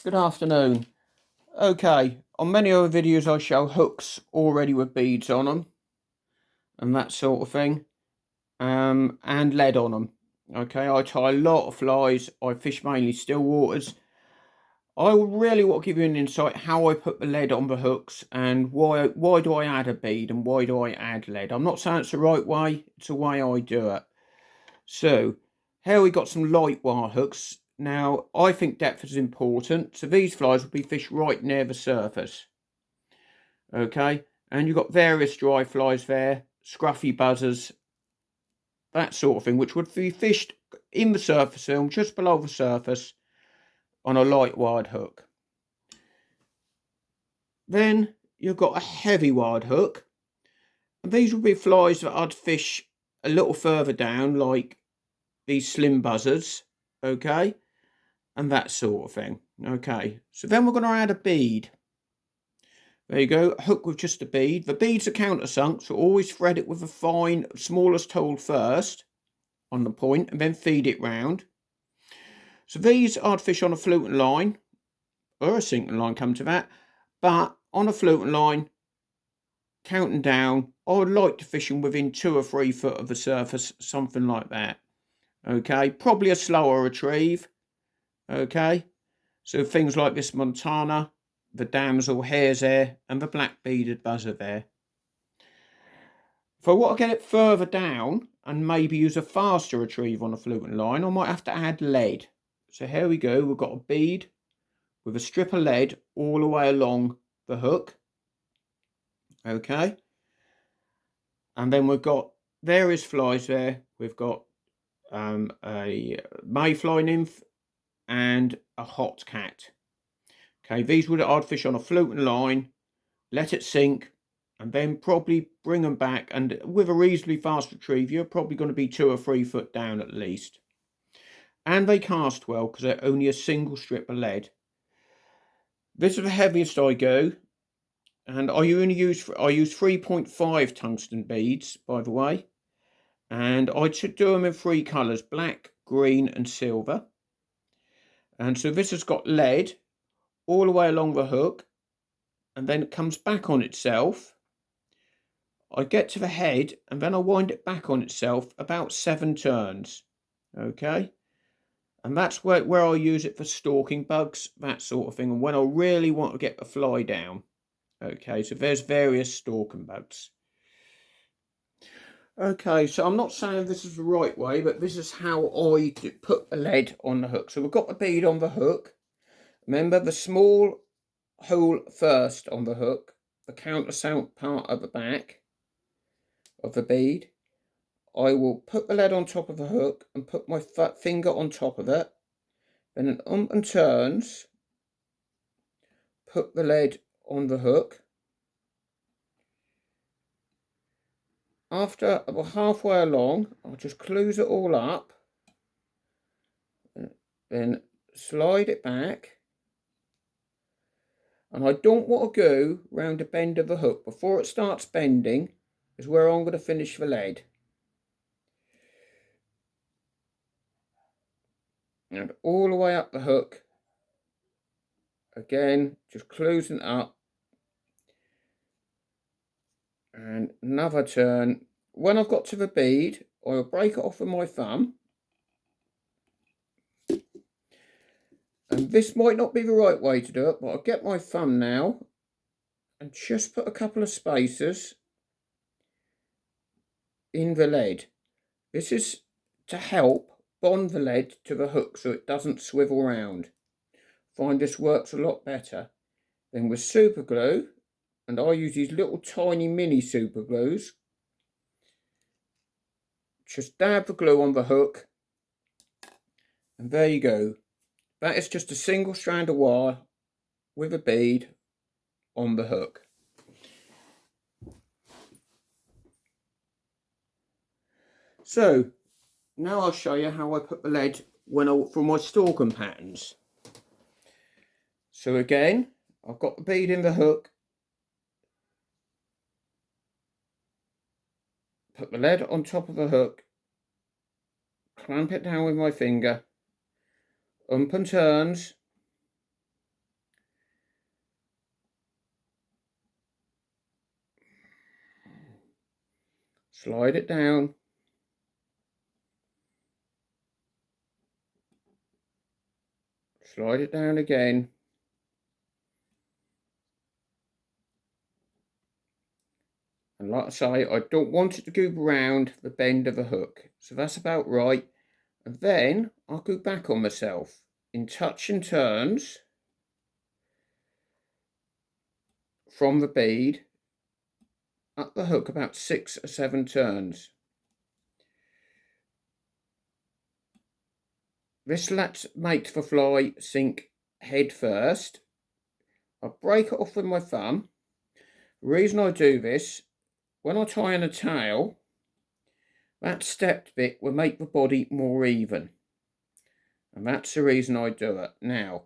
Good afternoon. Okay, on many other videos I show hooks already with beads on them and that sort of thing, and lead on them. Okay, I tie a lot of flies. I fish mainly still waters. I really want to give you an insight how I put the lead on the hooks and why do I add a bead and why do I add lead. I'm not saying it's the right way, it's the way I do it. So here we got some light wire hooks. Now I think depth is important, so these flies will be fished right near the surface. Okay, and you've got various dry flies there, scruffy buzzers, that sort of thing, which would be fished in the surface film, just below the surface, on a light wired hook. Then you've got a heavy wired hook, and these would be flies that I'd fish a little further down, like these slim buzzards, okay, and that sort of thing. Okay, so then we're going to add a bead. There you go, a hook with just a bead. The beads are countersunk, so always thread it with a fine, smallest tool first on the point and then feed it round. So these I'd fish on a fluting line, or a sinking line, come to that, but on a fluting line, counting down, I would like to fish them within 2 or 3 foot of the surface, something like that. Okay, probably a slower retrieve. Okay, so things like this Montana, the damsel hares there, and the black beaded buzzer there. If I want to get it further down and maybe use a faster retrieve on a fluting line, I might have to add lead. So here we go, we've got a bead with a strip of lead all the way along the hook. Okay, and then we've got various flies there. We've got a mayfly nymph and a hot cat. Okay, these would I'd fish on a floating line, let it sink, and then probably bring them back. And with a reasonably fast retrieve, you're probably going to be 2 or 3 foot down at least. And they cast well because they're only a single strip of lead. This is the heaviest I go, and I use 3.5 tungsten beads, by the way, and I should do them in 3 colours: black, green, and silver. And so this has got lead all the way along the hook, and then it comes back on itself. I get to the head, and then I wind it back on itself about 7 turns. Okay. And that's where I use it for stalking bugs, that sort of thing, and when I really want to get the fly down. Okay, so there's various stalking bugs. Okay, so I'm not saying this is the right way, but this is how I put the lead on the hook. So we've got the bead on the hook. Remember the small hole first on the hook, the countersunk part at the back of the bead. I will put the lead on top of the hook and put my finger on top of it. Then an and turns, put the lead on the hook. After about halfway along, I'll just close it all up, then slide it back. And I don't want to go round the bend of the hook. Before it starts bending is where I'm going to finish the lead. And all the way up the hook, again, just closing it up. And another turn. When I've got to the bead, I'll break it off with my thumb. And this might not be the right way to do it, but I'll get my thumb now and just put a couple of spacers in the lead. This is to help bond the lead to the hook so it doesn't swivel round. Find this works a lot better. Then with super glue, and I use these little tiny mini super glues, just dab the glue on the hook, and there you go. That is just a single strand of wire with a bead on the hook. So now I'll show you how I put the lead for my stalking patterns. So again, I've got the bead in the hook, put the lead on top of the hook, clamp it down with my finger, and turns, Slide it down. Slide it down again. And like I say, I don't want it to go round the bend of a hook. So that's about right. And then I'll go back on myself in touch and turns from the bead up the hook, about 6 or 7 turns. This makes the fly sink head first. I'll break it off with my thumb. The reason I do this, when I tie in a tail, that stepped bit will make the body more even. And that's the reason I do it. Now,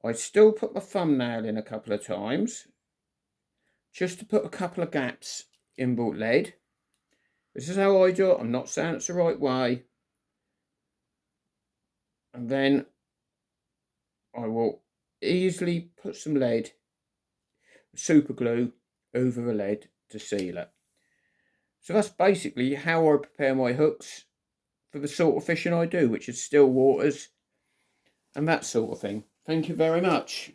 I still put my thumbnail in a couple of times, just to put a couple of gaps in the lead. This is how I do it. I'm not saying it's the right way. And then I will easily put some lead, super glue, over the lead to seal it. So that's basically how I prepare my hooks for the sort of fishing I do, which is still waters and that sort of thing. Thank you very much.